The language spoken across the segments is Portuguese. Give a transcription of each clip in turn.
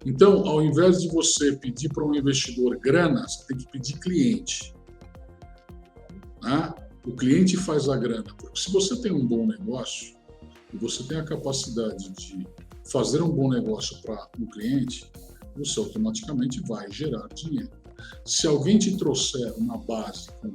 Então, ao invés de você pedir para um investidor grana, você tem que pedir cliente. Né? O cliente faz a grana. Porque se você tem um bom negócio e você tem a capacidade de fazer um bom negócio para um cliente, você automaticamente vai gerar dinheiro. Se alguém te trouxer uma base com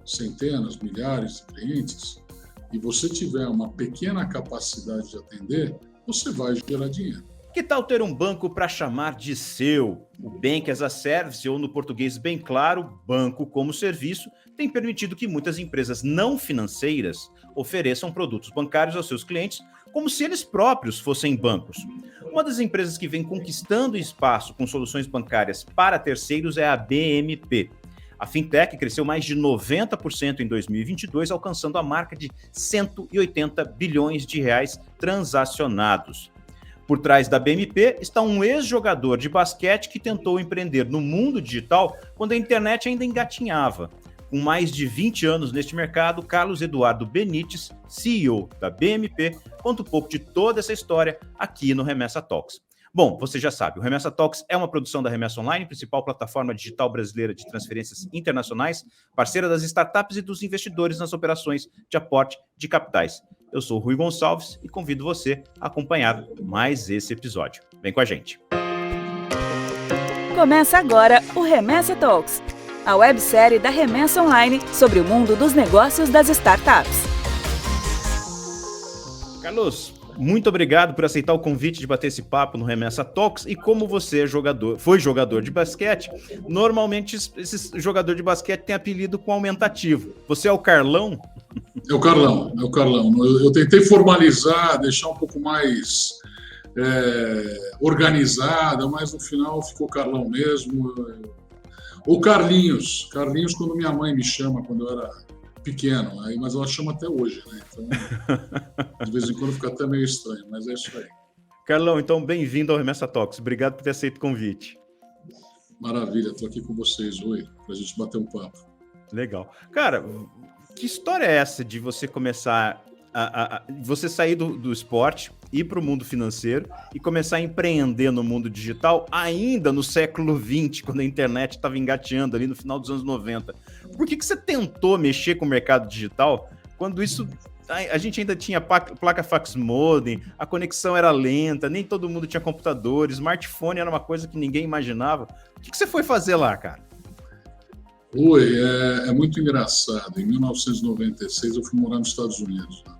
centenas, milhares de clientes e você tiver uma pequena capacidade de atender, você vai gerar dinheiro. Que tal ter um banco para chamar de seu? O Bank as a Service, ou no português bem claro, banco como serviço, tem permitido que muitas empresas não financeiras ofereçam produtos bancários aos seus clientes como se eles próprios fossem bancos. Uma das empresas que vem conquistando espaço com soluções bancárias para terceiros é a BMP. A fintech cresceu mais de 90% em 2022, alcançando a marca de 180 bilhões de reais transacionados. Por trás da BMP está um ex-jogador de basquete que tentou empreender no mundo digital quando a internet ainda engatinhava. Com mais de 20 anos neste mercado, Carlos Eduardo Benites, CEO da BMP, conta um pouco de toda essa história aqui no Remessa Talks. Bom, você já sabe, o Remessa Talks é uma produção da Remessa Online, principal plataforma digital brasileira de transferências internacionais, parceira das startups e dos investidores nas operações de aporte de capitais. Eu sou o Rui Gonçalves e convido você a acompanhar mais esse episódio. Vem com a gente. Começa agora o Remessa Talks, a websérie da Remessa Online sobre o mundo dos negócios das startups. Carlos, muito obrigado por aceitar o convite de bater esse papo no Remessa Talks. E como você foi jogador de basquete, normalmente esse jogador de basquete tem apelido com aumentativo. Você é o Carlão? É o Carlão. Eu tentei formalizar, deixar um pouco mais organizada, mas no final ficou Carlão mesmo. Ou Carlinhos. Carlinhos quando minha mãe me chama, quando eu era pequeno, mas ela chama até hoje, né? Então, de vez em quando fica até meio estranho, mas é isso aí. Carlão, então bem-vindo ao Remessa Talks. Obrigado por ter aceito o convite. Maravilha, estou aqui com vocês, Rui, para a gente bater um papo. Legal. Cara, que história é essa de você começar você sair do esporte, ir para o mundo financeiro e começar a empreender no mundo digital ainda no século XX, quando a internet estava engateando ali no final dos anos 90? Por que você tentou mexer com o mercado digital quando isso... A gente ainda tinha placa fax modem, a conexão era lenta, nem todo mundo tinha computador, smartphone era uma coisa que ninguém imaginava. O que você foi fazer lá, cara? Oi, é muito engraçado. Em 1996 eu fui morar nos Estados Unidos. Né?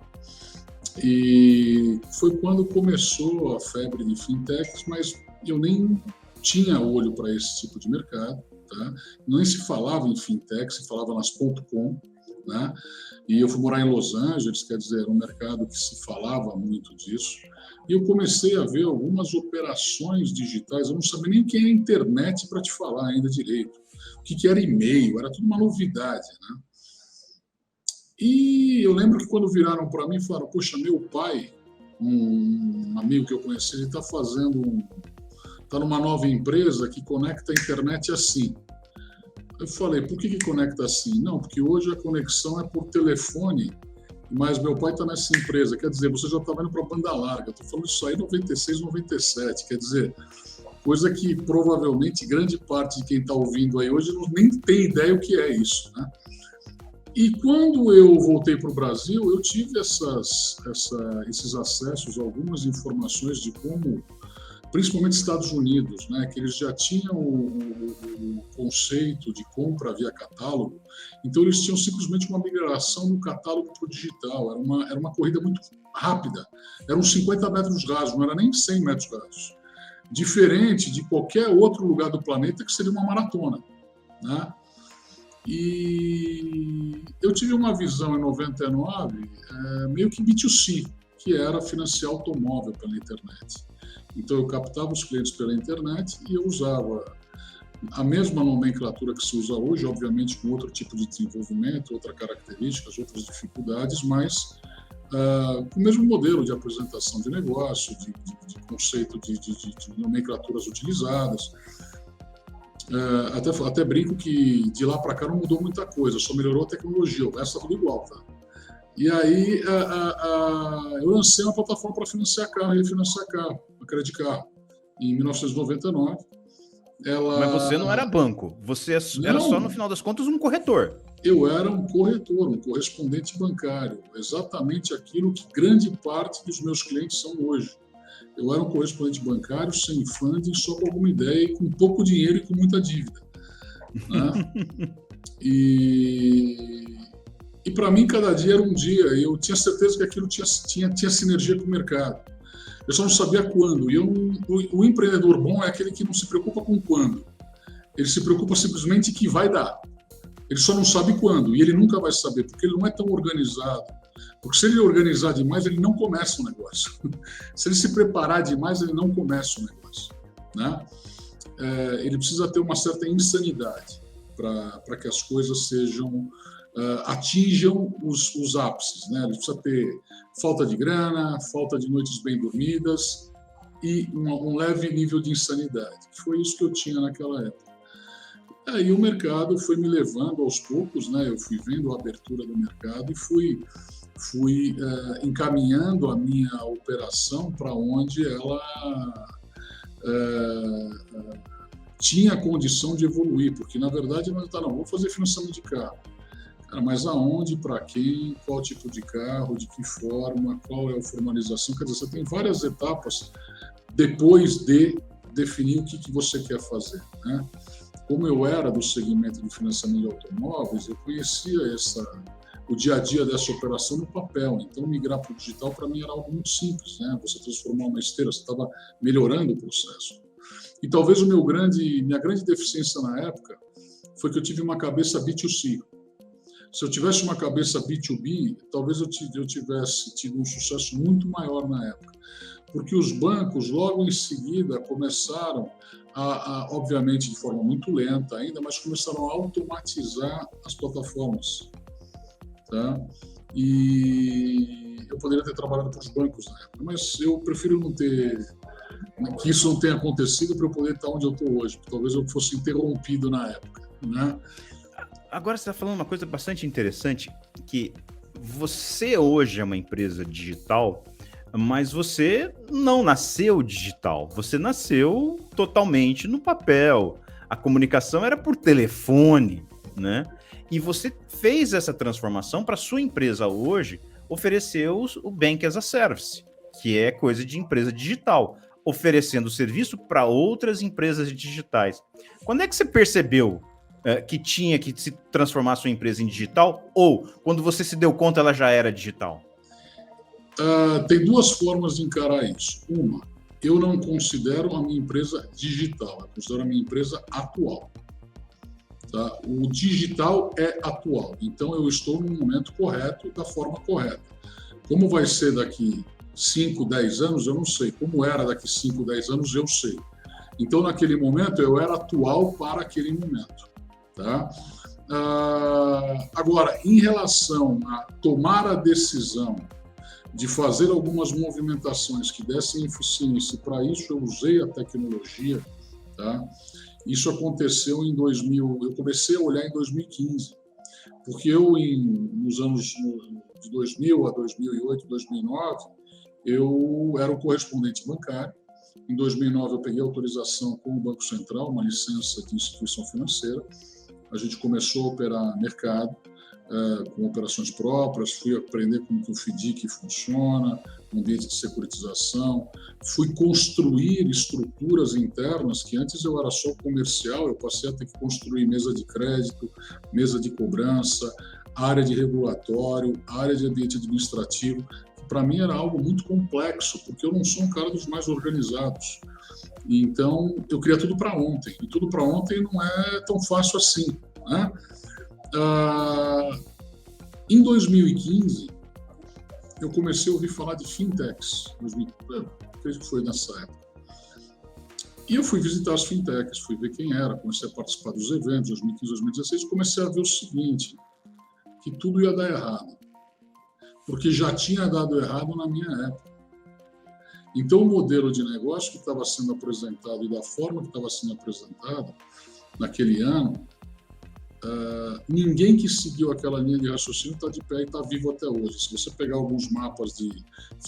E foi quando começou a febre de fintechs, mas eu nem tinha olho para esse tipo de mercado. Tá? Nem se falava em fintech, se falava nas .com. Né? E eu fui morar em Los Angeles, quer dizer, era um mercado que se falava muito disso. E eu comecei a ver algumas operações digitais, eu não sabia nem o que é internet para te falar ainda direito. O que era e-mail, era tudo uma novidade. Né? E eu lembro que quando viraram para mim, falaram, poxa, meu pai, um amigo que eu conheci, ele está numa nova empresa que conecta a internet assim. Eu falei, por que conecta assim? Não, porque hoje a conexão é por telefone, mas meu pai está nessa empresa. Quer dizer, você já estava indo para a banda larga. Estou falando isso aí em 96, 97. Quer dizer, coisa que provavelmente grande parte de quem está ouvindo aí hoje nem tem ideia o que é isso. Né? E quando eu voltei para o Brasil, eu tive esses acessos, algumas informações de como... principalmente Estados Unidos, né, que eles já tinham o conceito de compra via catálogo, então eles tinham simplesmente uma migração do catálogo para o digital, era uma corrida muito rápida, eram 50 metros rasos, não era nem 100 metros rasos, diferente de qualquer outro lugar do planeta que seria uma maratona. Né? E eu tive uma visão em 99, meio que B2C, que era financiar automóvel pela internet. Então, eu captava os clientes pela internet e eu usava a mesma nomenclatura que se usa hoje, obviamente com outro tipo de desenvolvimento, outras características, outras dificuldades, mas com o mesmo modelo de apresentação de negócio, de conceito de nomenclaturas utilizadas. Até brinco que de lá para cá não mudou muita coisa, só melhorou a tecnologia, o resto está tudo igual. Tá? E aí eu lancei uma plataforma para financiar carro, refinanciar carro, a crédito de carro. em 1999. Mas você não era banco, você era só, no final das contas, um corretor. Eu era um corretor, um correspondente bancário, exatamente aquilo que grande parte dos meus clientes são hoje. Eu era um correspondente bancário, sem funding, só com alguma ideia, e com pouco dinheiro e com muita dívida. Né? E para mim, cada dia era um dia. Eu tinha certeza que aquilo tinha sinergia com o mercado. Eu só não sabia quando. E o empreendedor bom é aquele que não se preocupa com quando. Ele se preocupa simplesmente que vai dar. Ele só não sabe quando. E ele nunca vai saber, porque ele não é tão organizado. Porque se ele organizar demais, ele não começa o negócio. Se ele se preparar demais, ele não começa o negócio. Né? Ele precisa ter uma certa insanidade para que as coisas atinjam os ápices. Né? Ele precisa ter falta de grana, falta de noites bem dormidas e um leve nível de insanidade. Foi isso que eu tinha naquela época. Aí o mercado foi me levando aos poucos, né? Eu fui vendo a abertura do mercado e fui encaminhando a minha operação para onde ela tinha condição de evoluir, porque na verdade não vou fazer financiamento de carro. Cara, mas aonde, para quem, qual tipo de carro, de que forma, qual é a formalização? Quer dizer, você tem várias etapas depois de definir o que você quer fazer, né? Como eu era do segmento de financiamento de automóveis, eu conhecia o dia a dia dessa operação no papel. Então, migrar para o digital, para mim, era algo muito simples, né? Você transformar uma esteira, você estava melhorando o processo. E talvez minha grande deficiência na época foi que eu tive uma cabeça B2C. Se eu tivesse uma cabeça B2B, talvez eu tivesse tido um sucesso muito maior na época. Porque os bancos, logo em seguida, começaram obviamente de forma muito lenta ainda, mas começaram a automatizar as plataformas. Tá? E eu poderia ter trabalhado para os bancos na época, mas eu prefiro que isso não tenha acontecido para eu poder estar onde eu estou hoje. Talvez eu fosse interrompido na época. Né? Agora você está falando uma coisa bastante interessante, que você hoje é uma empresa digital, mas você não nasceu digital, você nasceu totalmente no papel. A comunicação era por telefone, né? E você fez essa transformação para sua empresa hoje, ofereceu o Bank as a Service, que é coisa de empresa digital, oferecendo serviço para outras empresas digitais. Quando é que você percebeu que tinha que se transformar a sua empresa em digital, ou quando você se deu conta ela já era digital? Tem duas formas de encarar isso. Uma, eu não considero a minha empresa digital, eu considero a minha empresa atual. Tá? O digital é atual, então eu estou no momento correto, da forma correta. Como vai ser daqui 5, 10 anos, eu não sei. Como era daqui 5, 10 anos, eu sei. Então, naquele momento, eu era atual para aquele momento. Tá? Agora, em relação a tomar a decisão de fazer algumas movimentações que dessem eficiência, para isso eu usei a tecnologia, tá? Isso aconteceu em 2000, eu comecei a olhar em 2015, porque nos anos de 2000 a 2008, 2009, eu era um correspondente bancário. Em 2009 eu peguei autorização com o Banco Central, uma licença de instituição financeira. A gente começou a operar mercado, com operações próprias, fui aprender como que o FDIC funciona, um ambiente de securitização, fui construir estruturas internas, que antes eu era só comercial, eu passei a ter que construir mesa de crédito, mesa de cobrança, área de regulatório, área de ambiente administrativo, que para mim era algo muito complexo, porque eu não sou um cara dos mais organizados. Então, eu queria tudo para ontem, e tudo para ontem não é tão fácil assim, né? Em 2015, eu comecei a ouvir falar de fintechs, acredito que foi nessa época. E eu fui visitar as fintechs, fui ver quem era, comecei a participar dos eventos, 2015, 2016, comecei a ver o seguinte, que tudo ia dar errado, porque já tinha dado errado na minha época. Então, o modelo de negócio que estava sendo apresentado e da forma que estava sendo apresentado naquele ano, ninguém que seguiu aquela linha de raciocínio está de pé e está vivo até hoje. Se você pegar alguns mapas de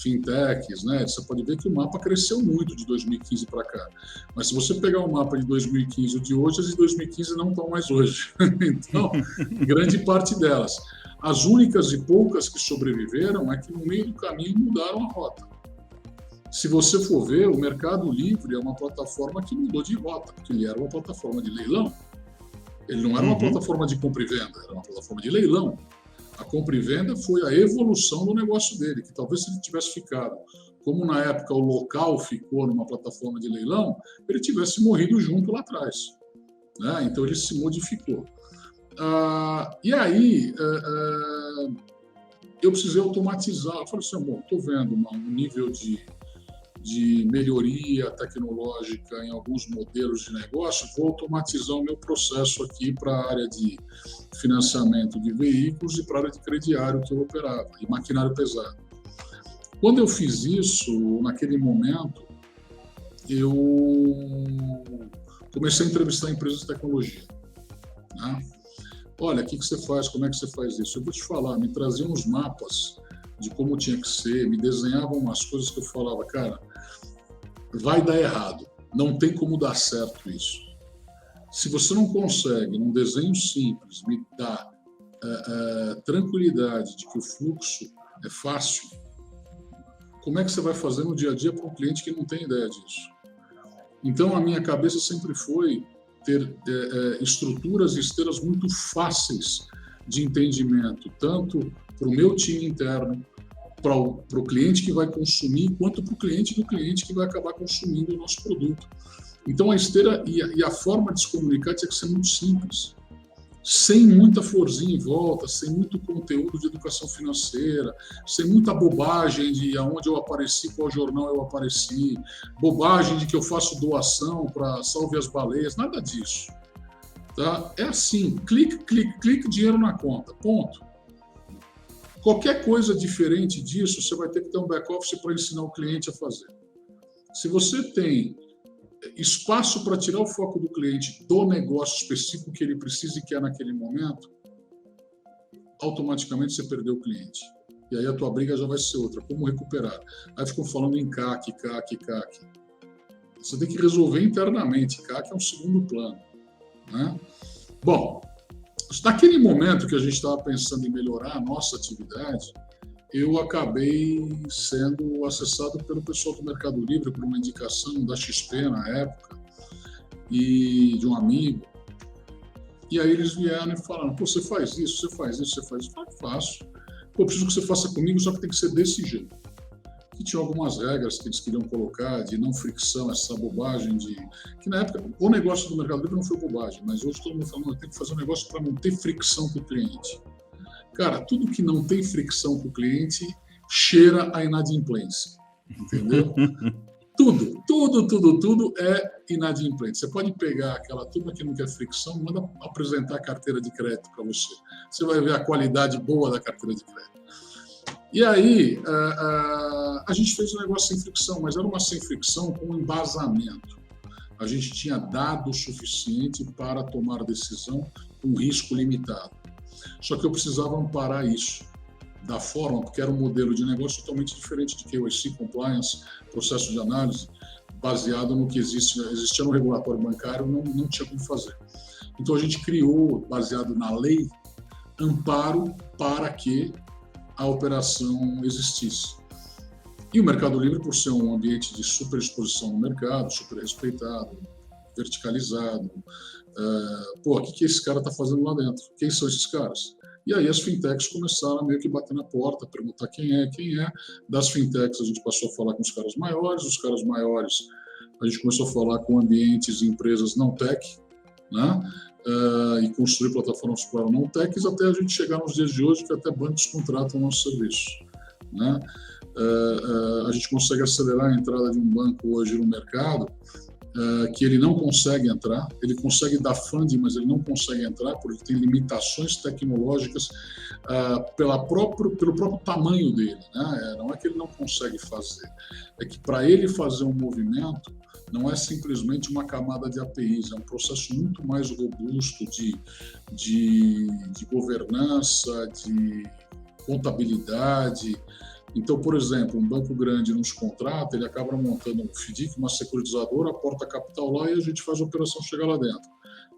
fintechs, né, você pode ver que o mapa cresceu muito de 2015 para cá. Mas se você pegar o mapa de 2015 e de hoje, as de 2015 não estão mais hoje. Então, grande parte delas. As únicas e poucas que sobreviveram é que no meio do caminho mudaram a rota. Se você for ver, o Mercado Livre é uma plataforma que mudou de rota, porque ele era uma plataforma de leilão. Ele não era uma plataforma de compra e venda, era uma plataforma de leilão. A compra e venda foi a evolução do negócio dele, que talvez se ele tivesse ficado, como na época o local ficou numa plataforma de leilão, ele tivesse morrido junto lá atrás, né? Então ele se modificou. E aí eu precisei automatizar. Eu falei assim, bom, estou vendo um nível de melhoria tecnológica em alguns modelos de negócio, vou automatizar o meu processo aqui para a área de financiamento de veículos e para a área de crediário que eu operava, e maquinário pesado. Quando eu fiz isso, naquele momento, eu comecei a entrevistar empresas de tecnologia, né? Olha, o que você faz, como é que você faz isso? Eu vou te falar, me traziam uns mapas de como tinha que ser, me desenhavam umas coisas que eu falava, cara, vai dar errado, não tem como dar certo isso. Se você não consegue, num desenho simples, me dar tranquilidade de que o fluxo é fácil, como é que você vai fazer no dia a dia para um cliente que não tem ideia disso? Então, a minha cabeça sempre foi ter estruturas e esteiras muito fáceis de entendimento, tanto para o meu time interno, para o cliente que vai consumir, quanto para o cliente do cliente que vai acabar consumindo o nosso produto. Então, a esteira e a forma de se comunicar tinha que ser muito simples, sem muita florzinha em volta, sem muito conteúdo de educação financeira, sem muita bobagem de aonde eu apareci, qual jornal eu apareci, bobagem de que eu faço doação para Salve as Baleias, nada disso. Tá? É assim, clique, dinheiro na conta, ponto. Qualquer coisa diferente disso, você vai ter que ter um back-office para ensinar o cliente a fazer. Se você tem espaço para tirar o foco do cliente do negócio específico que ele precisa e quer naquele momento, automaticamente você perdeu o cliente. E aí a tua briga já vai ser outra, como recuperar. Aí ficam falando em CAC. Você tem que resolver internamente, CAC é um segundo plano, né? Bom, naquele momento que a gente estava pensando em melhorar a nossa atividade, eu acabei sendo acessado pelo pessoal do Mercado Livre por uma indicação da XP na época e de um amigo. E aí eles vieram e falaram, pô, você faz isso, você faz isso, você faz isso. Eu falei, faço. Pô, eu preciso que você faça comigo, só que tem que ser desse jeito. Que tinha algumas regras que eles queriam colocar de não fricção, essa bobagem de... Que na época, o negócio do Mercado Livre não foi bobagem, mas hoje todo mundo falando, tem que fazer um negócio para não ter fricção com o cliente. Cara, tudo que não tem fricção com o cliente cheira a inadimplência, entendeu? Tudo é inadimplente. Você pode pegar aquela turma que não quer fricção, manda apresentar a carteira de crédito para você. Você vai ver a qualidade boa da carteira de crédito. E aí, a gente fez um negócio sem fricção, mas era uma sem fricção com embasamento. A gente tinha dado o suficiente para tomar decisão com risco limitado. Só que eu precisava amparar isso da forma, porque era um modelo de negócio totalmente diferente de KYC, compliance, processo de análise, baseado no que existia no regulatório bancário, não tinha como fazer. Então a gente criou, baseado na lei, amparo para que a operação existisse. E o Mercado Livre, por ser um ambiente de super exposição no mercado, super respeitado, verticalizado, o que esse cara está fazendo lá dentro? Quem são esses caras? E aí as fintechs começaram a meio que bater na porta, perguntar quem é. Das fintechs a gente passou a falar com os caras maiores a gente começou a falar com ambientes e empresas não tech, né? E construir plataformas para não techs até a gente chegar nos dias de hoje que até bancos contratam nossos serviços, né? A gente consegue acelerar a entrada de um banco hoje no mercado que ele não consegue entrar, ele consegue dar funding, mas ele não consegue entrar porque tem limitações tecnológicas pelo próprio tamanho dele, né? Não é que ele não consegue fazer, é que para ele fazer um movimento, não é simplesmente uma camada de APIs, é um processo muito mais robusto de governança, de contabilidade. Então, por exemplo, um banco grande nos contrata, ele acaba montando um FDIC, uma securitizadora, aporta capital lá e a gente faz a operação chegar lá dentro.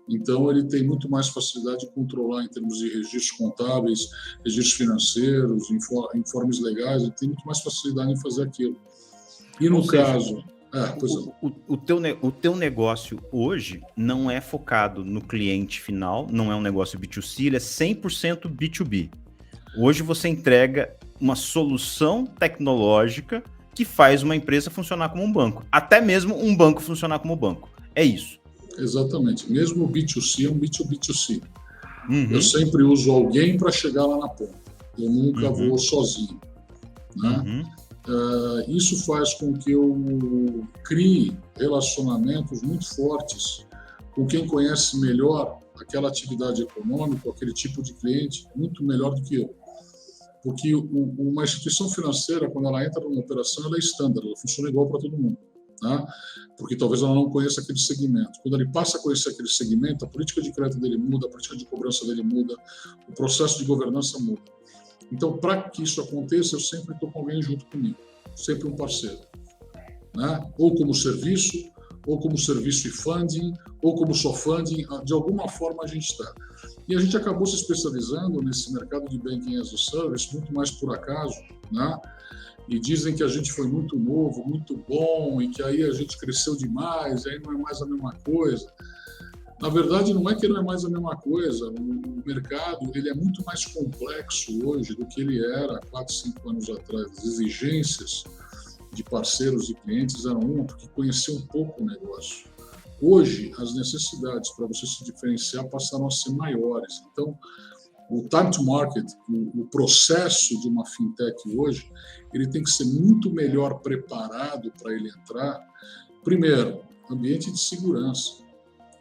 Então, ele tem muito mais facilidade de controlar em termos de registros contábeis, registros financeiros, informes legais, ele tem muito mais facilidade em fazer aquilo. E no caso... O teu negócio hoje não é focado no cliente final, não é um negócio B2C, ele é 100% B2B. Hoje você entrega uma solução tecnológica que faz uma empresa funcionar como um banco. Até mesmo um banco funcionar como banco. É isso. Exatamente. Mesmo o B2C é um B2B2C. Eu sempre uso alguém para chegar lá na ponta. Eu nunca vou sozinho. Né? Isso faz com que eu crie relacionamentos muito fortes com quem conhece melhor aquela atividade econômica, aquele tipo de cliente, muito melhor do que eu. Porque uma instituição financeira, quando ela entra numa operação, ela é estándar, ela funciona igual para todo mundo. Tá? Porque talvez ela não conheça aquele segmento. Quando ele passa a conhecer aquele segmento, a política de crédito dele muda, a política de cobrança dele muda, o processo de governança muda. Então, para que isso aconteça, eu sempre estou com alguém junto comigo, sempre um parceiro. Né? Ou como serviço e funding, ou como só funding, de alguma forma a gente está. E a gente acabou se especializando nesse mercado de Banking as a Service muito mais por acaso, né? E dizem que a gente foi muito novo, muito bom, e que aí a gente cresceu demais, e aí não é mais a mesma coisa. Na verdade, não é que não é mais a mesma coisa. O mercado ele é muito mais complexo hoje do que ele era 4, 5 anos atrás. As exigências de parceiros e clientes eram porque conheciam um pouco o negócio. Hoje, as necessidades para você se diferenciar passaram a ser maiores. Então, o time to market, o processo de uma fintech hoje, ele tem que ser muito melhor preparado para ele entrar. Primeiro, ambiente de segurança.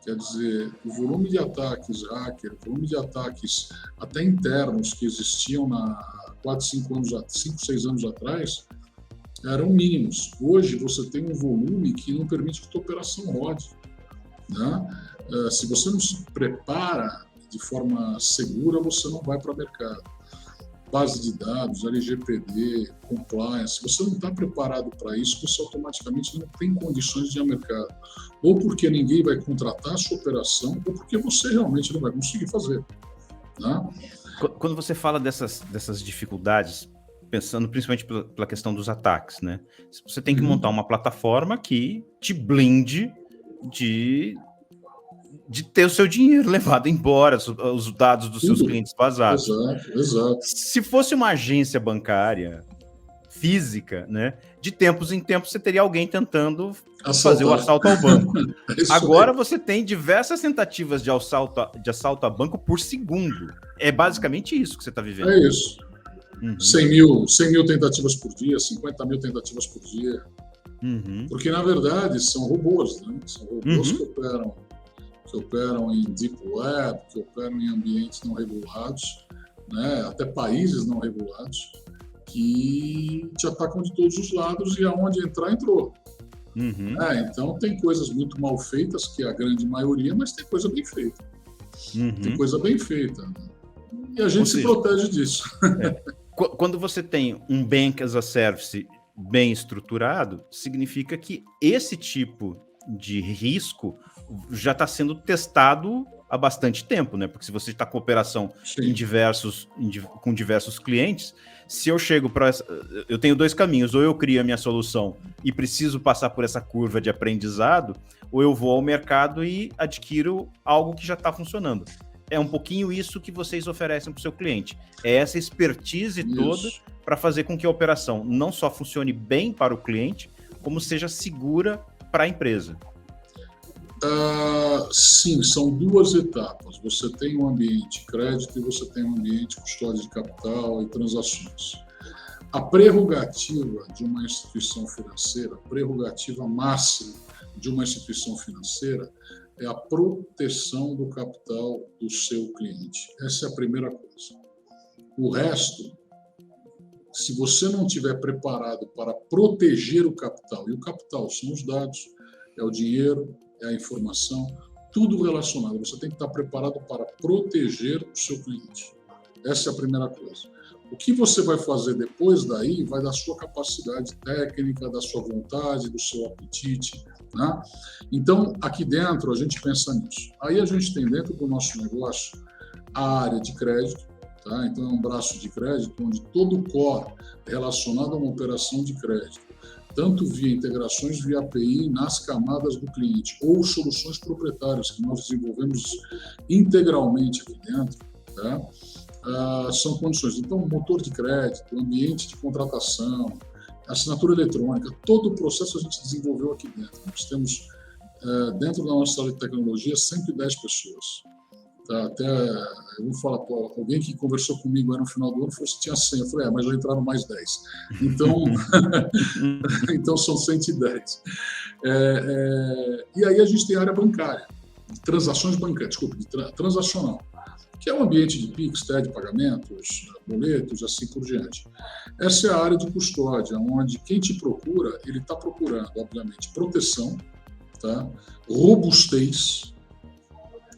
Quer dizer, o volume de ataques hacker, o volume de ataques até internos que existiam há 4, 5, 6 anos atrás, eram mínimos. Hoje você tem um volume que não permite que a tua operação rode. Né? Se você não se prepara de forma segura, você não vai para o mercado. Base de dados, LGPD, compliance, se você não está preparado para isso, você automaticamente não tem condições de ir ao mercado. Ou porque ninguém vai contratar a sua operação, ou porque você realmente não vai conseguir fazer. Né? Quando você fala dessas dificuldades, pensando principalmente pela questão dos ataques, né? Você tem que montar uma plataforma que te blinde de ter o seu dinheiro levado embora, os dados dos seus clientes vazados. Exato. Se fosse uma agência bancária física, né, de tempos em tempos você teria alguém tentando fazer o assalto ao banco. Agora você tem diversas tentativas de assalto a banco por segundo. É basicamente isso que você está vivendo. É isso. 100 mil tentativas por dia, 50 mil tentativas por dia. Porque, na verdade, são robôs, né? São robôs que operam em deep web, que operam em ambientes não regulados, né? Até países não regulados, que te atacam de todos os lados e aonde entrar, entrou. Então, tem coisas muito mal feitas, que é a grande maioria, mas tem coisa bem feita. Tem coisa bem feita. Né? E a gente se protege disso. Quando você tem um Bank as a Service bem estruturado, significa que esse tipo de risco já está sendo testado há bastante tempo, né? Porque se você está com operação com diversos clientes, se eu chego para... Eu tenho 2 caminhos, ou eu crio a minha solução e preciso passar por essa curva de aprendizado, ou eu vou ao mercado e adquiro algo que já está funcionando. É um pouquinho isso que vocês oferecem para o seu cliente. É essa expertise toda para fazer com que a operação não só funcione bem para o cliente, como seja segura para a empresa. Sim, são 2 etapas. Você tem um ambiente crédito e você tem um ambiente custódia de capital e transações. A prerrogativa de uma instituição financeira, a prerrogativa máxima de uma instituição financeira é a proteção do capital do seu cliente. Essa é a primeira coisa. O resto, se você não estiver preparado para proteger o capital, e o capital são os dados, é o dinheiro, é a informação, tudo relacionado. Você tem que estar preparado para proteger o seu cliente. Essa é a primeira coisa. O que você vai fazer depois daí vai da sua capacidade técnica, da sua vontade, do seu apetite, né? Então, aqui dentro, a gente pensa nisso. Aí a gente tem dentro do nosso negócio a área de crédito, tá? Então, é um braço de crédito onde todo o core relacionado a uma operação de crédito, tanto via integrações via API nas camadas do cliente ou soluções proprietárias que nós desenvolvemos integralmente aqui dentro, tá? São condições. Então, motor de crédito, ambiente de contratação, assinatura eletrônica, todo o processo a gente desenvolveu aqui dentro. Nós temos, dentro da nossa área de tecnologia, 110 pessoas. Tá? Até, eu vou falar, alguém que conversou comigo aí no final do ano falou que tinha 100. Eu falei, mas já entraram mais 10. Então, então são 110. E aí a gente tem a área bancária, de transações bancárias, desculpa, transacional, que é um ambiente de PIX, TED, pagamentos, boletos, assim por diante. Essa é a área de custódia, onde quem te procura, ele está procurando, obviamente, proteção, tá? Robustez,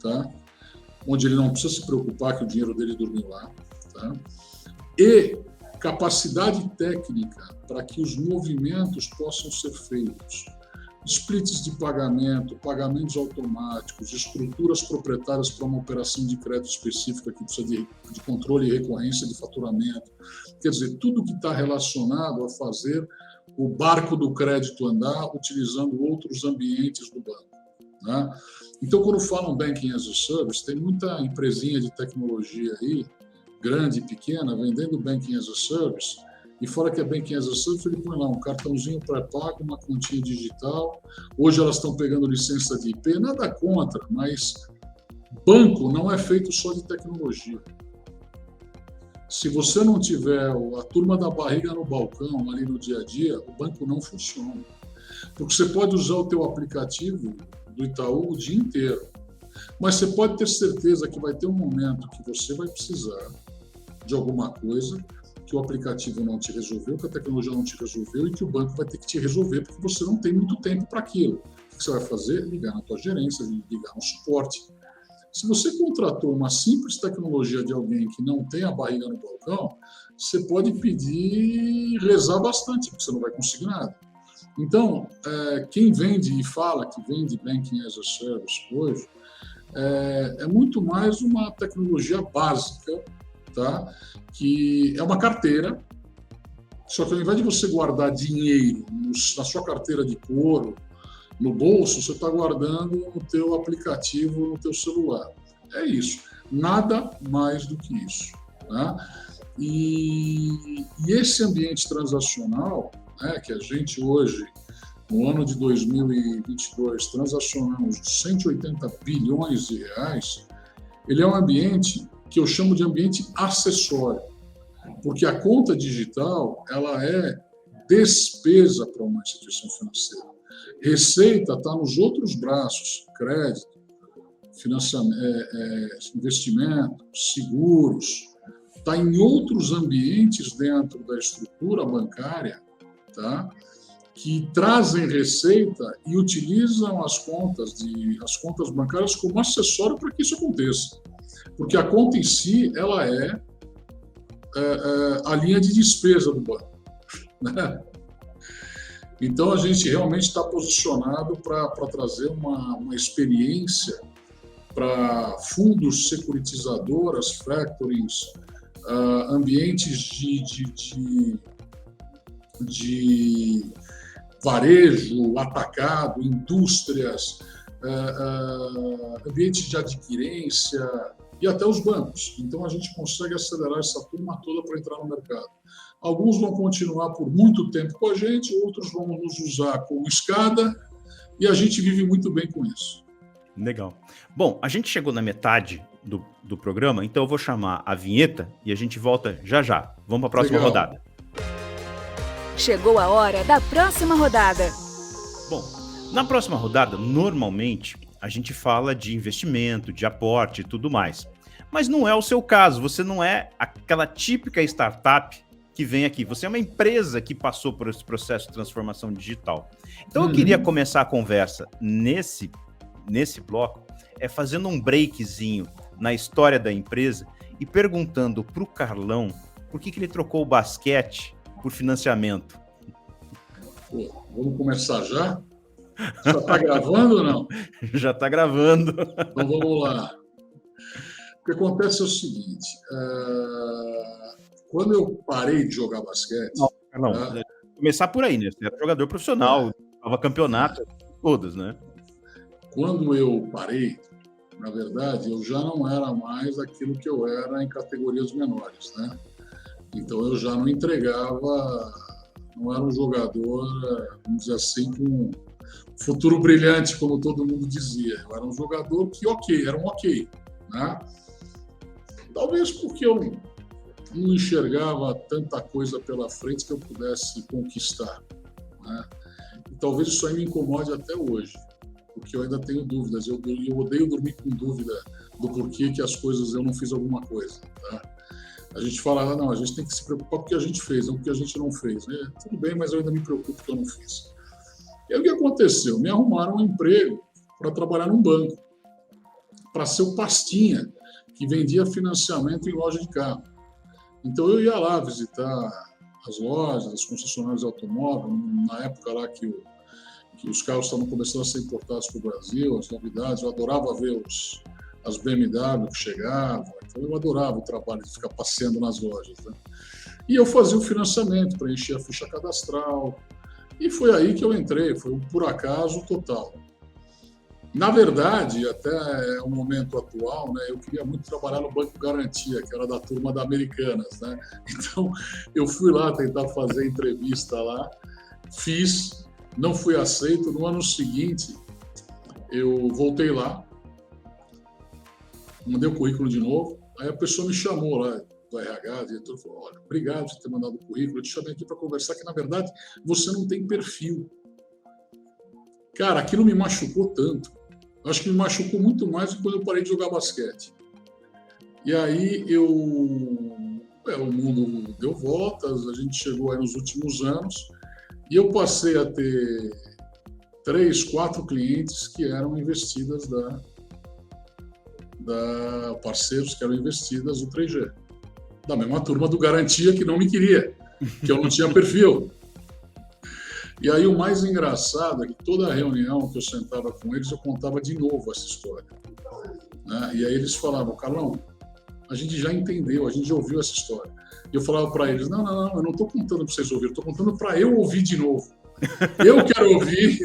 tá? Onde ele não precisa se preocupar que o dinheiro dele dormiu lá, tá? E capacidade técnica para que os movimentos possam ser feitos. Splits de pagamento, pagamentos automáticos, estruturas proprietárias para uma operação de crédito específica que precisa de controle e recorrência de faturamento. Quer dizer, tudo que está relacionado a fazer o barco do crédito andar utilizando outros ambientes do banco, né? Então, quando falam Banking as a Service, tem muita empresinha de tecnologia aí, grande e pequena, vendendo Banking as a Service. E fora que é Banking as a Service, ele põe lá um cartãozinho pré-pago, uma continha digital. Hoje elas estão pegando licença de IP, nada contra, mas banco não é feito só de tecnologia. Se você não tiver a turma da barriga no balcão, ali no dia a dia, o banco não funciona. Porque você pode usar o teu aplicativo do Itaú o dia inteiro, mas você pode ter certeza que vai ter um momento que você vai precisar de alguma coisa que o aplicativo não te resolveu, que a tecnologia não te resolveu e que o banco vai ter que te resolver porque você não tem muito tempo para aquilo. O que você vai fazer? Ligar na tua gerência, ligar no suporte. Se você contratou uma simples tecnologia de alguém que não tem a barriga no balcão, você pode pedir e rezar bastante, porque você não vai conseguir nada. Então, quem vende e fala que vende Banking as a Service hoje é muito mais uma tecnologia básica, tá? Que é uma carteira, só que ao invés de você guardar dinheiro na sua carteira de couro, no bolso, você está guardando no teu aplicativo, no teu celular. É isso, nada mais do que isso, né? E esse ambiente transacional, né, que a gente hoje, no ano de 2022, transacionamos 180 bilhões de reais, ele é um ambiente que eu chamo de ambiente acessório, porque a conta digital ela é despesa para uma instituição financeira. Receita está nos outros braços, crédito, financiamento, investimento, seguros, está em outros ambientes dentro da estrutura bancária, tá? Que trazem receita e utilizam as contas bancárias como acessório para que isso aconteça. Porque a conta em si, ela é a linha de despesa do banco, né? Então, a gente realmente está posicionado para trazer uma experiência para fundos securitizadoras, factorings, ambientes de varejo, atacado, indústrias, ambientes de adquirência e até os bancos. Então, a gente consegue acelerar essa turma toda para entrar no mercado. Alguns vão continuar por muito tempo com a gente, outros vão nos usar como escada, e a gente vive muito bem com isso. Legal. Bom, a gente chegou na metade do programa, então eu vou chamar a vinheta e a gente volta já já. Vamos para a próxima rodada. Chegou a hora da próxima rodada. Bom, na próxima rodada, normalmente, a gente fala de investimento, de aporte e tudo mais. Mas não é o seu caso, você não é aquela típica startup que vem aqui. Você é uma empresa que passou por esse processo de transformação digital. Então, eu queria começar a conversa nesse bloco, fazendo um breakzinho na história da empresa e perguntando para o Carlão por que ele trocou o basquete por financiamento. Pô, vamos começar já? Já está gravando ou não? Já está gravando. Então vamos lá. O que acontece é o seguinte, quando eu parei de jogar basquete... Não, começar por aí, né? Você era jogador profissional, estava campeonato, todas, né? Quando eu parei, na verdade, eu já não era mais aquilo que eu era em categorias menores, né? Então eu já não entregava, não era um jogador, vamos dizer assim, com futuro brilhante, como todo mundo dizia. Eu era um jogador que era um ok, né? Talvez porque eu não enxergava tanta coisa pela frente que eu pudesse conquistar, né? E talvez isso aí me incomode até hoje, porque eu ainda tenho dúvidas. Eu odeio dormir com dúvida do porquê que as coisas eu não fiz alguma coisa, tá? A gente fala, não, a gente tem que se preocupar porque a gente fez, não porque a gente não fez, né? Tudo bem, mas eu ainda me preocupo porque eu não fiz. E aí o que aconteceu? Me arrumaram um emprego para trabalhar num banco, para ser o pastinha que vendia financiamento em loja de carro. Então eu ia lá visitar as lojas, as concessionárias de automóvel, na época lá que os carros estavam começando a ser importados para o Brasil, as novidades. Eu adorava ver as BMW que chegavam, então eu adorava o trabalho de ficar passeando nas lojas, né? E eu fazia o financiamento, preenchia a ficha cadastral, e foi aí que eu entrei, foi um por acaso total. Na verdade, até o momento atual, né, eu queria muito trabalhar no Banco Garantia, que era da turma da Americanas, né? Então, eu fui lá tentar fazer entrevista lá, fiz, não fui aceito. No ano seguinte, eu voltei lá, mandei o currículo de novo, aí a pessoa me chamou lá do RH, o diretor falou, olha, obrigado por ter mandado o currículo, eu te chamei aqui para conversar, que na verdade você não tem perfil. Cara, aquilo me machucou tanto. Acho que me machucou muito mais do que quando eu parei de jogar basquete. E aí o mundo deu voltas, a gente chegou aí nos últimos anos e eu passei a ter 3, 4 clientes que eram investidas da parceiros que eram investidas no 3G. Da mesma turma do Garantia que não me queria, que eu não tinha perfil. E aí o mais engraçado é que toda reunião que eu sentava com eles, eu contava de novo essa história, né? E aí eles falavam, Carlão, a gente já entendeu, a gente já ouviu essa história. E eu falava para eles, não, eu não estou contando para vocês ouvirem, estou contando para eu ouvir de novo. Eu quero ouvir.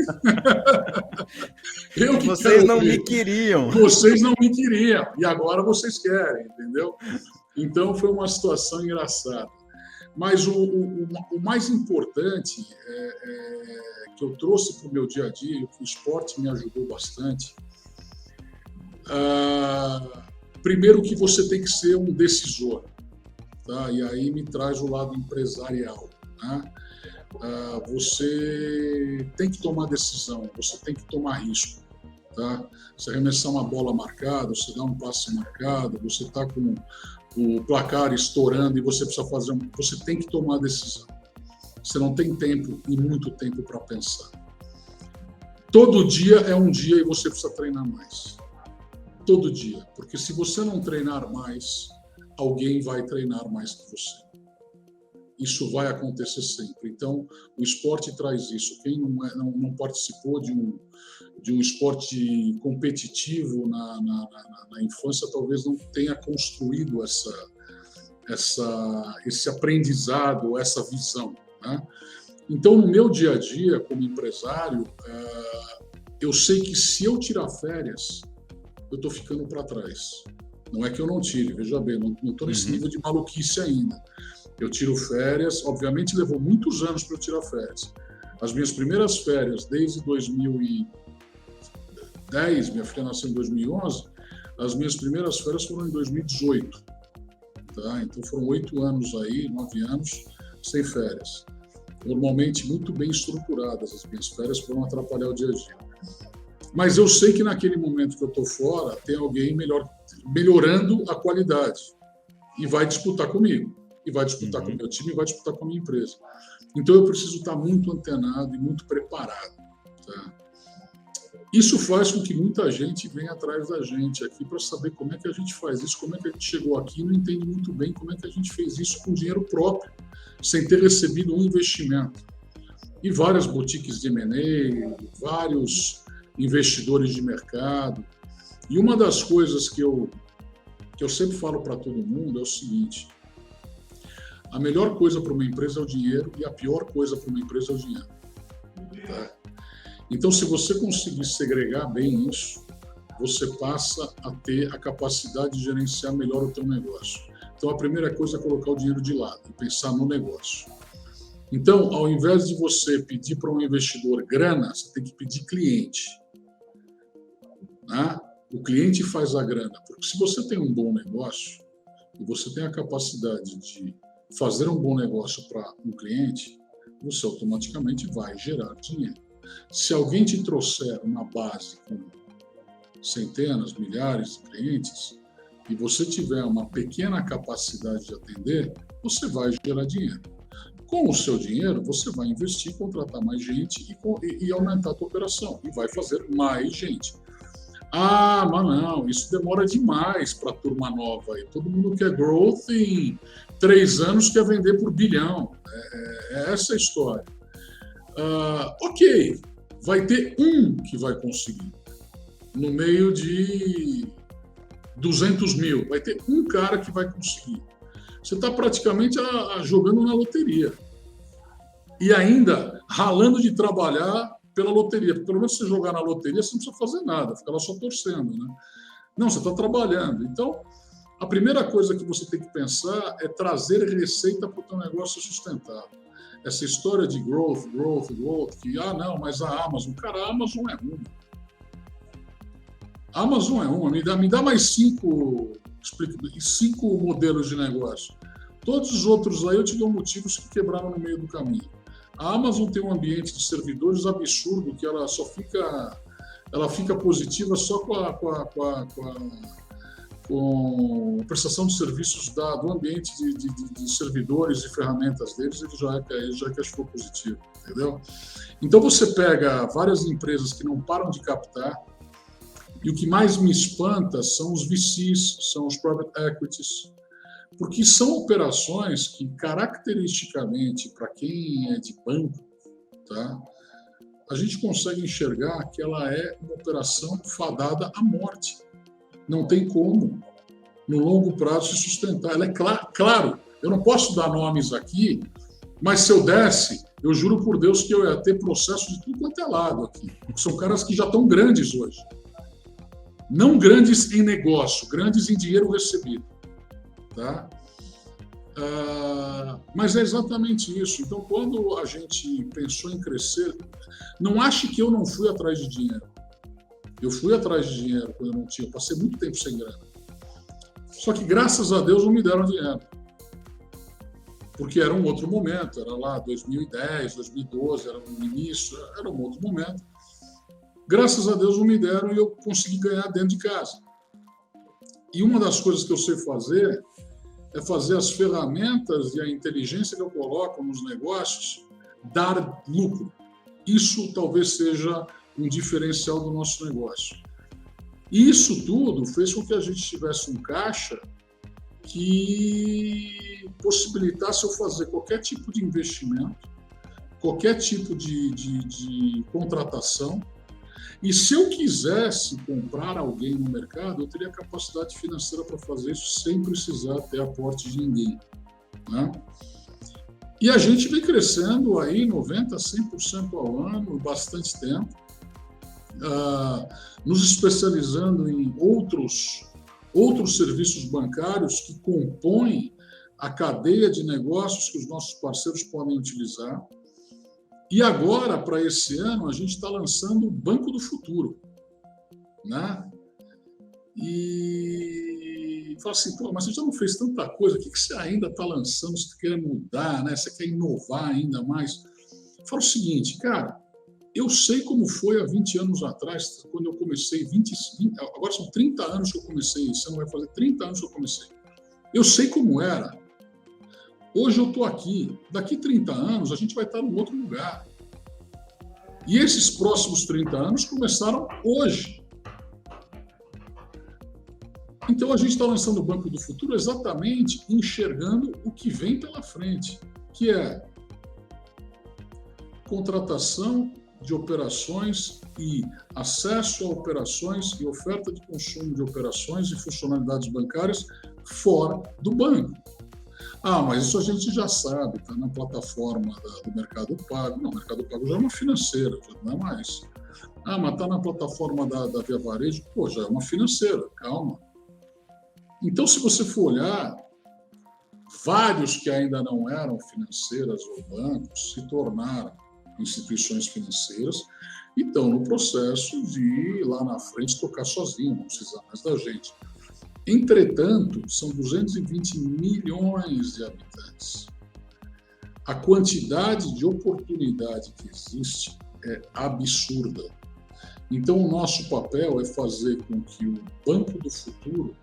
Vocês não me queriam. Vocês não me queriam, e agora vocês querem, entendeu? Então foi uma situação engraçada. Mas o mais importante que eu trouxe para o meu dia a dia, e o que o esporte me ajudou bastante, primeiro que você tem que ser um decisor, tá? E aí me traz o lado empresarial, né? Você tem que tomar decisão, você tem que tomar risco, tá? Você arremessar uma bola marcada, você dá um passe marcado, você está com o placar estourando e você precisa você tem que tomar decisão. Você não tem tempo e muito tempo para pensar. Todo dia é um dia e você precisa treinar mais. Todo dia, porque se você não treinar mais, alguém vai treinar mais que você. Isso vai acontecer sempre. Então, o esporte traz isso. Quem não participou de um esporte competitivo na infância, talvez não tenha construído esse aprendizado, essa visão, né? Então, no meu dia a dia, como empresário, eu sei que se eu tirar férias, eu estou ficando para trás. Não é que eu não tire, veja bem, não estou nesse nível de maluquice ainda. Eu tiro férias, obviamente levou muitos anos para eu tirar férias. As minhas primeiras férias, desde 2010, minha filha nasceu em 2011, as minhas primeiras férias foram em 2018. Tá? Então foram 8 anos aí, 9 anos, sem férias. Normalmente muito bem estruturadas as minhas férias para não atrapalhar o dia a dia. Mas eu sei que naquele momento que eu estou fora, tem alguém melhorando a qualidade e vai disputar comigo. e vai disputar com o meu time e vai disputar com a minha empresa. Então, eu preciso estar muito antenado e muito preparado. Tá? Isso faz com que muita gente venha atrás da gente aqui para saber como é que a gente faz isso, como é que a gente chegou aqui e não entende muito bem como é que a gente fez isso com dinheiro próprio, sem ter recebido um investimento. E várias boutiques de M&A, vários investidores de mercado. E uma das coisas que eu sempre falo para todo mundo é o seguinte: a melhor coisa para uma empresa é o dinheiro e a pior coisa para uma empresa é o dinheiro. Tá? Então, se você conseguir segregar bem isso, você passa a ter a capacidade de gerenciar melhor o teu negócio. Então, a primeira coisa é colocar o dinheiro de lado e pensar no negócio. Então, ao invés de você pedir para um investidor grana, você tem que pedir cliente. Né? O cliente faz a grana, porque se você tem um bom negócio e você tem a capacidade de fazer um bom negócio para um cliente, você automaticamente vai gerar dinheiro. Se alguém te trouxer uma base com centenas, milhares de clientes e você tiver uma pequena capacidade de atender, você vai gerar dinheiro. Com o seu dinheiro, você vai investir, contratar mais gente e aumentar a tua operação e vai fazer mais gente. Ah, mas não, isso demora demais para a turma nova. E todo mundo quer growth em 3 anos, quer vender por bilhão. É essa a história. Ok, vai ter um que vai conseguir. No meio de 200 mil, vai ter um cara que vai conseguir. Você está praticamente jogando na loteria. E ainda ralando de trabalhar pela loteria. Pelo menos se você jogar na loteria, você não precisa fazer nada, fica lá só torcendo. Né? Não, você está trabalhando. Então, a primeira coisa que você tem que pensar é trazer receita para o teu negócio sustentável. Essa história de growth, que, não, mas a Amazon, cara, a Amazon é uma. A Amazon é uma, me dá mais 5 modelos de negócio. Todos os outros aí eu te dou motivos que quebraram no meio do caminho. A Amazon tem um ambiente de servidores absurdo, que ela fica positiva só com a prestação de serviços do ambiente de servidores e ferramentas deles, ele já é cash flow positivo, entendeu? Então você pega várias empresas que não param de captar, e o que mais me espanta são os VCs, são os private equities, porque são operações que, caracteristicamente, para quem é de banco, tá, a gente consegue enxergar que ela é uma operação fadada à morte. Não tem como, no longo prazo, se sustentar. Ela é claro, eu não posso dar nomes aqui, mas se eu desse, eu juro por Deus que eu ia ter processo de tudo quanto é lado aqui. São caras que já estão grandes hoje. Não grandes em negócio, grandes em dinheiro recebido. Tá? Mas é exatamente isso. Então, quando a gente pensou em crescer, não ache que eu não fui atrás de dinheiro. Eu fui atrás de dinheiro quando eu não tinha. Eu passei muito tempo sem grana. Só que, graças a Deus, não me deram dinheiro. Porque era um outro momento. Era lá 2010, 2012, era no início, era um outro momento. Graças a Deus, não me deram e eu consegui ganhar dentro de casa. E uma das coisas que eu sei fazer é fazer as ferramentas e a inteligência que eu coloco nos negócios dar lucro. Isso talvez seja um diferencial do nosso negócio. E isso tudo fez com que a gente tivesse um caixa que possibilitasse eu fazer qualquer tipo de investimento, qualquer tipo de contratação. E se eu quisesse comprar alguém no mercado, eu teria capacidade financeira para fazer isso sem precisar ter aporte de ninguém. Né? E a gente vem crescendo aí 90%, 100% ao ano, bastante tempo, nos especializando em outros serviços bancários que compõem a cadeia de negócios que os nossos parceiros podem utilizar. E agora, para esse ano, a gente está lançando o Banco do Futuro. Né? E fala assim, mas você já não fez tanta coisa, o que você ainda está lançando? Você quer mudar, né? Você quer inovar ainda mais? Fala o seguinte, cara, eu sei como foi há 20 anos atrás, quando eu comecei, agora são 30 anos que eu comecei, esse ano vai fazer 30 anos que eu comecei. Eu sei como era. Hoje eu estou aqui, daqui 30 anos a gente vai estar em outro lugar. E esses próximos 30 anos começaram hoje. Então a gente está lançando o Banco do Futuro exatamente enxergando o que vem pela frente, que é contratação de operações e acesso a operações e oferta de consumo de operações e funcionalidades bancárias fora do banco. Mas isso a gente já sabe, está na plataforma do Mercado Pago. Não, o Mercado Pago já é uma financeira, já não é mais. Mas está na plataforma da Via Varejo, já é uma financeira, calma. Então, se você for olhar, vários que ainda não eram financeiras ou bancos se tornaram instituições financeiras e estão no processo de, lá na frente, tocar sozinho, não precisar mais da gente. Entretanto, são 220 milhões de habitantes. A quantidade de oportunidade que existe é absurda. Então, o nosso papel é fazer com que o Banco do Futuro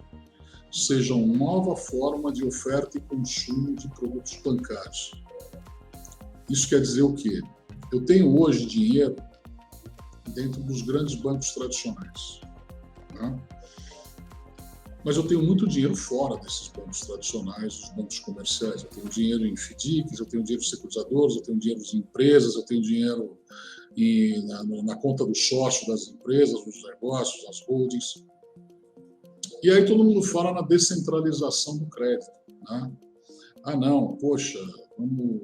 seja uma nova forma de oferta e consumo de produtos bancários. Isso quer dizer o quê? Eu tenho hoje dinheiro dentro dos grandes bancos tradicionais, tá? Mas eu tenho muito dinheiro fora desses bancos tradicionais, os bancos comerciais. Eu tenho dinheiro em FDICs, eu tenho dinheiro em securitizadores, eu tenho dinheiro em empresas, eu tenho dinheiro na conta do sócio das empresas, dos negócios, das holdings. E aí todo mundo fala na descentralização do crédito, né? Não, poxa, vamos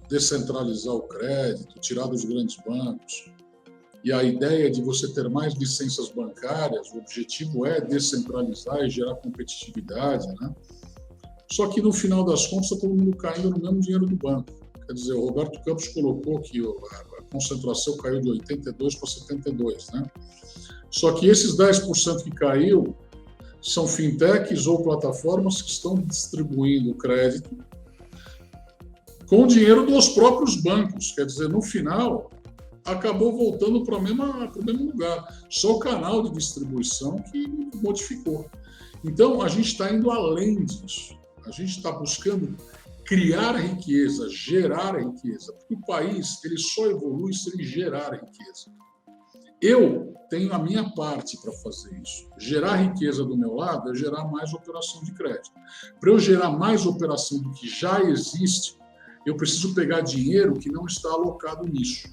descentralizar o crédito, tirar dos grandes bancos. E a ideia de você ter mais licenças bancárias, o objetivo é descentralizar e gerar competitividade, né? Só que no final das contas está todo mundo caindo no mesmo dinheiro do banco. Quer dizer, o Roberto Campos colocou que a concentração caiu de 82 para 72, né? Só que esses 10% que caiu são fintechs ou plataformas que estão distribuindo crédito com o dinheiro dos próprios bancos. Quer dizer, no final, acabou voltando para o mesmo lugar. Só o canal de distribuição que modificou. Então, a gente está indo além disso. A gente está buscando criar riqueza, gerar riqueza. Porque o país ele só evolui se ele gerar riqueza. Eu tenho a minha parte para fazer isso. Gerar riqueza do meu lado é gerar mais operação de crédito. Para eu gerar mais operação do que já existe, eu preciso pegar dinheiro que não está alocado nisso.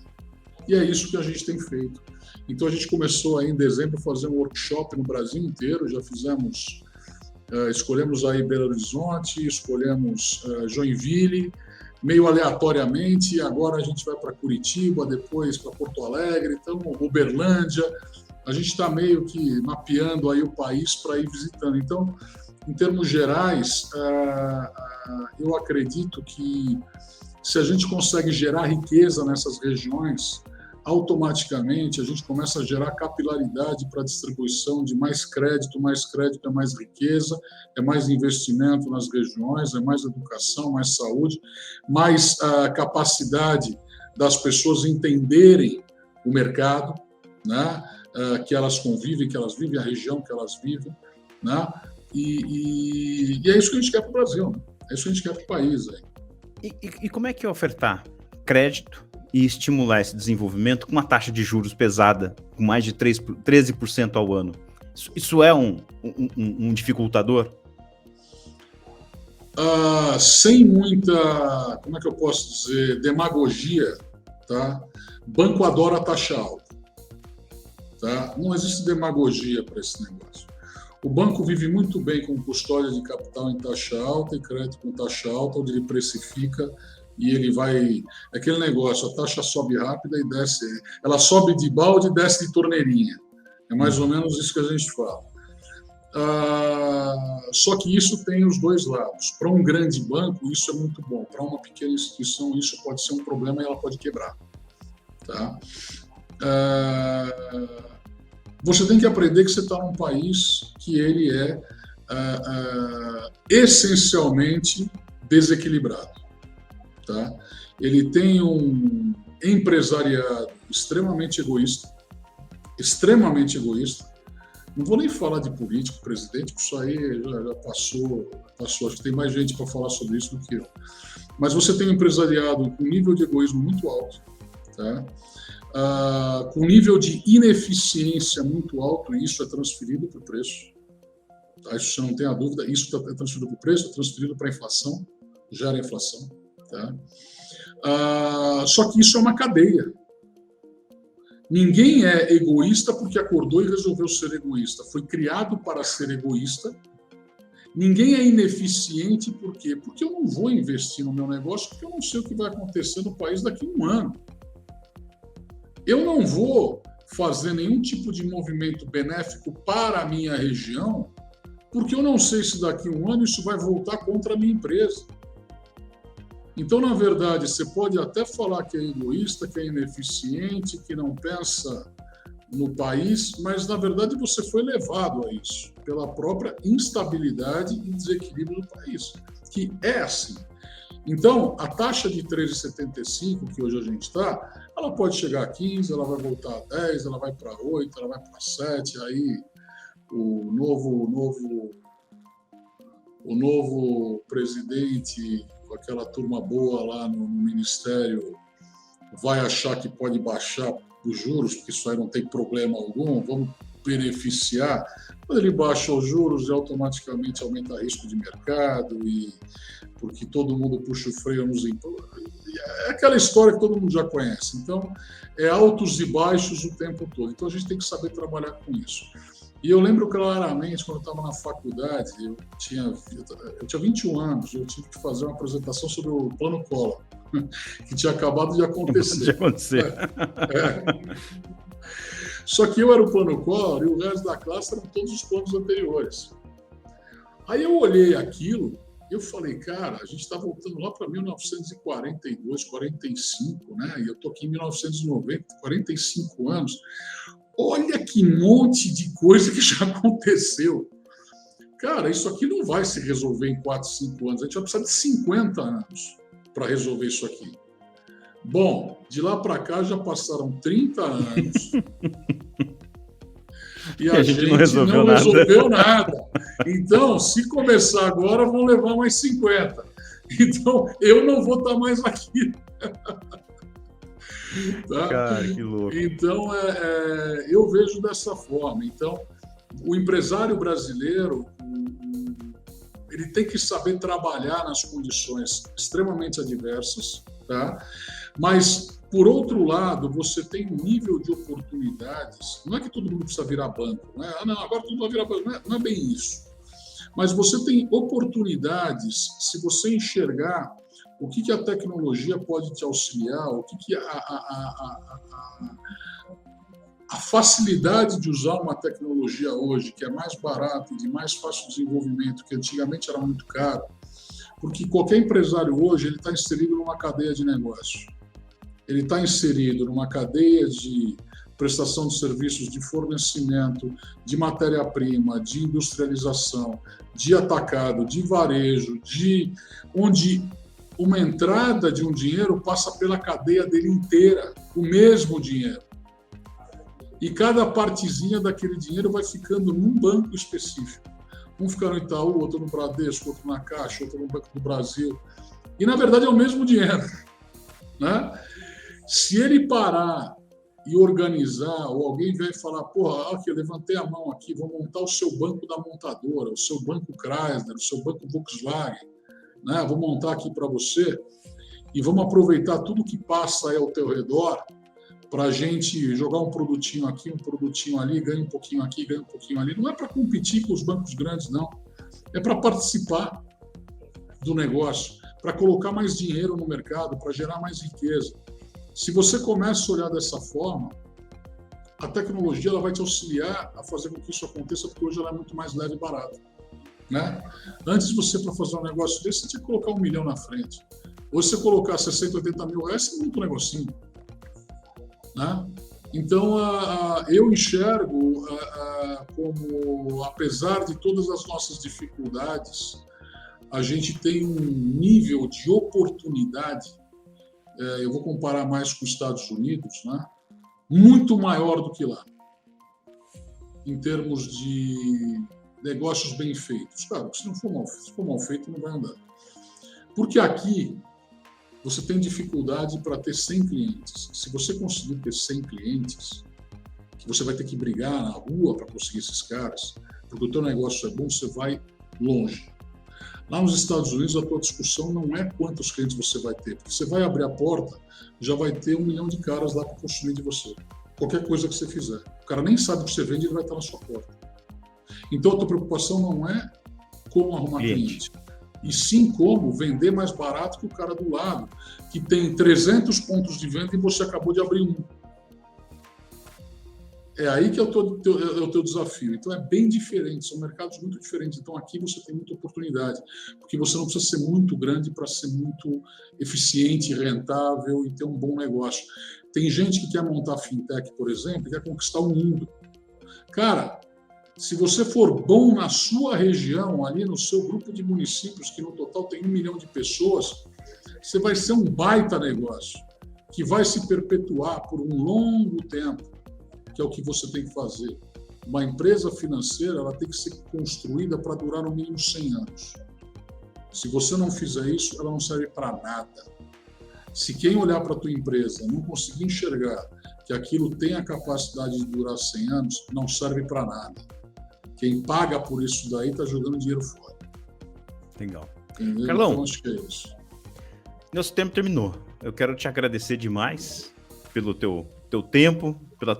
E é isso que a gente tem feito. Então, a gente começou aí em dezembro a fazer um workshop no Brasil inteiro, já fizemos, escolhemos aí Belo Horizonte, escolhemos Joinville, meio aleatoriamente, agora a gente vai para Curitiba, depois para Porto Alegre, então Uberlândia, a gente está meio que mapeando aí o país para ir visitando. Então, em termos gerais, eu acredito que se a gente consegue gerar riqueza nessas regiões, automaticamente a gente começa a gerar capilaridade para a distribuição de mais crédito é mais riqueza, é mais investimento nas regiões, é mais educação, mais saúde, mais capacidade das pessoas entenderem o mercado, né? Que elas convivem, que elas vivem, a região que elas vivem, né? E é isso que a gente quer para o Brasil, né? É isso que a gente quer para o país. Aí. E como é que é ofertar crédito e estimular esse desenvolvimento com uma taxa de juros pesada, com mais de 13% ao ano? Isso é um dificultador? Sem muita, como é que eu posso dizer, demagogia, tá? Banco adora taxa alta. Tá? Não existe demagogia para esse negócio. O banco vive muito bem com custódia de capital em taxa alta e crédito com taxa alta, onde ele precifica e ele vai... Aquele negócio, a taxa sobe rápida e desce. Ela sobe de balde e desce de torneirinha. É mais ou menos isso que a gente fala. Só que isso tem os dois lados. Para um grande banco, isso é muito bom. Para uma pequena instituição, isso pode ser um problema e ela pode quebrar. Tá? Você tem que aprender que você está num país que ele é essencialmente desequilibrado. Tá? Ele tem um empresariado extremamente egoísta, Não vou nem falar de político, presidente, porque isso aí já passou. Acho que tem mais gente para falar sobre isso do que eu. Mas você tem um empresariado com nível de egoísmo muito alto, tá? Com nível de ineficiência muito alto, e isso é transferido para o preço. Tá? Isso você não tem a dúvida, isso é transferido para o preço, é transferido para a inflação, gera inflação. Tá? Só que isso é uma cadeia. Ninguém é egoísta porque acordou e resolveu ser egoísta. Foi criado para ser egoísta. Ninguém é ineficiente por quê? Porque eu não vou investir no meu negócio porque eu não sei o que vai acontecer no país daqui a um ano. Eu não vou fazer nenhum tipo de movimento benéfico para a minha região porque eu não sei se daqui a um ano isso vai voltar contra a minha empresa. Então, na verdade, você pode até falar que é egoísta, que é ineficiente, que não pensa no país, mas, na verdade, você foi levado a isso pela própria instabilidade e desequilíbrio do país, que é assim. Então, a taxa de 13,75, que hoje a gente está, ela pode chegar a 15, ela vai voltar a 10, ela vai para 8, ela vai para 7, aí o novo presidente, com aquela turma boa lá no Ministério, vai achar que pode baixar os juros, porque isso aí não tem problema algum, vamos beneficiar. Quando ele baixa os juros, automaticamente aumenta o risco de mercado, porque todo mundo puxa o freio nos impostos. É aquela história que todo mundo já conhece. Então, é altos e baixos o tempo todo. Então, a gente tem que saber trabalhar com isso. E eu lembro claramente, quando eu estava na faculdade, eu tinha 21 anos, eu tive que fazer uma apresentação sobre o Plano Collor, que tinha acabado de acontecer. Só que eu era o Plano Collor e o resto da classe eram todos os planos anteriores. Aí eu olhei aquilo e eu falei, cara, a gente está voltando lá para 1942, 45, né? E eu estou aqui em 1990, 45 anos. Olha que monte de coisa que já aconteceu. Cara, isso aqui não vai se resolver em 4, 5 anos. A gente vai precisar de 50 anos para resolver isso aqui. Bom, de lá para cá já passaram 30 anos e a gente não resolveu nada. Então, se começar agora, vão levar mais 50. Então, eu não vou estar mais aqui. Tá? Cara, que louco. Então, eu vejo dessa forma. Então, o empresário brasileiro, ele tem que saber trabalhar nas condições extremamente adversas, tá? Mas, por outro lado, você tem um nível de oportunidades. Não é que todo mundo precisa virar banco, né? Não, agora todo mundo vai virar banco. Não é bem isso. Mas você tem oportunidades se você enxergar o que a tecnologia pode te auxiliar, o que a facilidade de usar uma tecnologia hoje, que é mais barata e de mais fácil desenvolvimento, que antigamente era muito caro, porque qualquer empresário hoje ele está inserido numa cadeia de negócio. Ele está inserido numa cadeia de prestação de serviços, de fornecimento, de matéria-prima, de industrialização, de atacado, de varejo, onde uma entrada de um dinheiro passa pela cadeia dele inteira, o mesmo dinheiro. E cada partezinha daquele dinheiro vai ficando num banco específico. Um fica no Itaú, outro no Bradesco, outro na Caixa, outro no Banco do Brasil. E, na verdade, é o mesmo dinheiro, né? Se ele parar e organizar, ou alguém vem falar, porra, aqui, eu levantei a mão aqui, vou montar o seu banco da montadora, o seu banco Chrysler, o seu banco Volkswagen, né? Vou montar aqui para você e vamos aproveitar tudo que passa aí ao teu redor para a gente jogar um produtinho aqui, um produtinho ali, ganha um pouquinho aqui, ganha um pouquinho ali. Não é para competir com os bancos grandes, não. É para participar do negócio, para colocar mais dinheiro no mercado, para gerar mais riqueza. Se você começa a olhar dessa forma, a tecnologia ela vai te auxiliar a fazer com que isso aconteça, porque hoje ela é muito mais leve e barata, né? Antes você, para fazer um negócio desse, você tinha que colocar 1 milhão na frente. Hoje, você colocar 60, 80 mil reais, você monta um negocinho, né? Então, eu enxergo como, apesar de todas as nossas dificuldades, a gente tem um nível de oportunidade, eu vou comparar mais com os Estados Unidos, né? Muito maior do que lá. em termos de negócios bem feitos? Claro, se for mal feito, não vai andar. Porque aqui você tem dificuldade para ter 100 clientes. Se você conseguir ter 100 clientes, que você vai ter que brigar na rua para conseguir esses caras, porque o teu negócio é bom, você vai longe. Lá nos Estados Unidos, a tua discussão não é quantos clientes você vai ter, porque você vai abrir a porta, já vai ter 1 milhão de caras lá para consumir de você. Qualquer coisa que você fizer. O cara nem sabe o que você vende, ele vai estar na sua porta. Então, a tua preocupação não é como arrumar cliente, e sim como vender mais barato que o cara do lado, que tem 300 pontos de venda e você acabou de abrir um. É aí que é o teu desafio. Então, é bem diferente, são mercados muito diferentes. Então, aqui você tem muita oportunidade, porque você não precisa ser muito grande para ser muito eficiente, rentável e ter um bom negócio. Tem gente que quer montar fintech, por exemplo, e quer conquistar o mundo. Cara, se você for bom na sua região, ali no seu grupo de municípios, que no total tem 1 milhão de pessoas, você vai ser um baita negócio, que vai se perpetuar por um longo tempo, que é o que você tem que fazer. Uma empresa financeira, ela tem que ser construída para durar no mínimo 100 anos. Se você não fizer isso, ela não serve para nada. Se quem olhar para a tua empresa não conseguir enxergar que aquilo tem a capacidade de durar 100 anos, não serve para nada. Quem paga por isso daí está jogando dinheiro fora. Legal. Entendeu? Carlão, então, acho que é isso. Nosso tempo terminou. Eu quero te agradecer demais pelo teu tempo, pela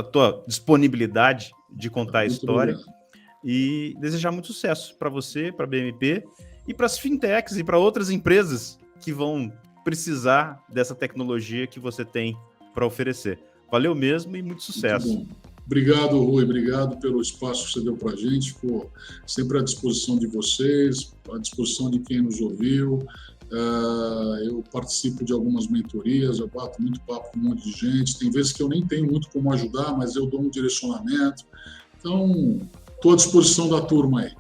tua disponibilidade de contar a história. Obrigado. E desejar muito sucesso para você, para a BMP e para as fintechs e para outras empresas que vão precisar dessa tecnologia que você tem para oferecer. Valeu mesmo e muito sucesso. Muito bom. Obrigado, Rui. Obrigado pelo espaço que você deu para a gente. Ficou sempre à disposição de vocês, à disposição de quem nos ouviu. Eu participo de algumas mentorias, eu bato muito papo com um monte de gente. Tem vezes que eu nem tenho muito como ajudar, mas eu dou um direcionamento. Então, estou à disposição da turma aí.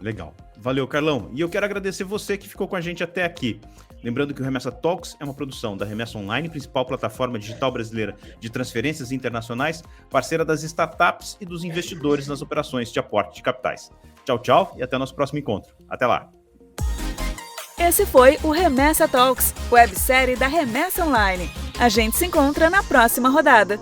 Legal. Valeu, Carlão. E eu quero agradecer você que ficou com a gente até aqui. Lembrando que o Remessa Talks é uma produção da Remessa Online, principal plataforma digital brasileira de transferências internacionais, parceira das startups e dos investidores nas operações de aporte de capitais. Tchau, tchau e até o nosso próximo encontro. Até lá. Esse foi o Remessa Talks, websérie da Remessa Online. A gente se encontra na próxima rodada.